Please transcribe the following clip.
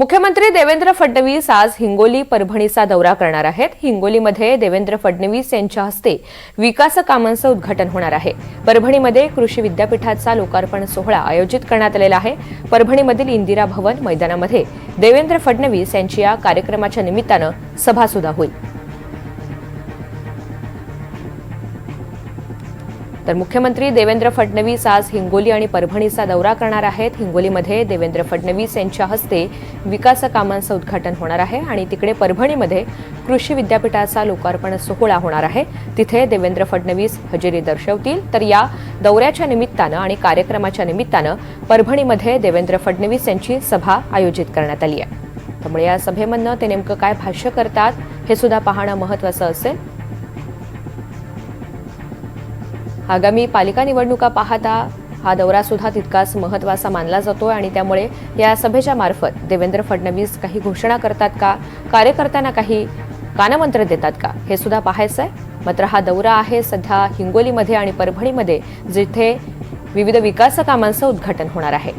मुख्यमंत्री देवेंद्र फडणवीस आज हिंगोली परभणीचा दौरा करणार आहेत। हिंगोलीमध्ये देवेंद्र फडणवीस यांच्या हस्ते विकास कामांचं उद्घाटन होणार आहे। परभणीमध्ये कृषी विद्यापीठाचा लोकार्पण सोहळा आयोजित करण्यात आलेला आहे। परभणीमधील इंदिरा भवन मैदानामध्ये देवेंद्र फडणवीस यांची या कार्यक्रमाच्या निमित्तानं सभा सुद्धा होईल। तर मुख्यमंत्री देवेंद्र फडणवीस आज हिंगोली आणि परभणीचा दौरा करणार आहेत। हिंगोलीमध्ये देवेंद्र फडणवीस यांच्या हस्ते विकास कामांचं उद्घाटन होणार आहे आणि तिकडे परभणीमध्ये कृषी विद्यापीठाचा लोकार्पण सोहळा होणार आहे। तिथे देवेंद्र फडणवीस हजेरी दर्शवतील। तर या दौऱ्याच्या निमित्तानं आणि कार्यक्रमाच्या निमित्तानं परभणीमध्ये देवेंद्र फडणवीस यांची सभा आयोजित करण्यात आली आहे। त्यामुळे या सभेमधनं ते नेमकं काय भाष्य करतात हे सुद्धा पाहणं महत्त्वाचं असेल। आगामी पालिका निवडणुका पाहता हा दौरा सुद्धा तितकाच महत्त्वाचा मानला जातोय आणि त्यामुळे या सभेच्या मार्फत देवेंद्र फडणवीस काही घोषणा करतात का, कार्यकर्त्यांना काही कानमंत्र देतात का, हे सुद्धा पाहायचंय। मात्र हा दौरा आहे सध्या हिंगोलीमध्ये आणि परभणीमध्ये, जिथे विविध विकास कामांचं उद्घाटन होणार आहे।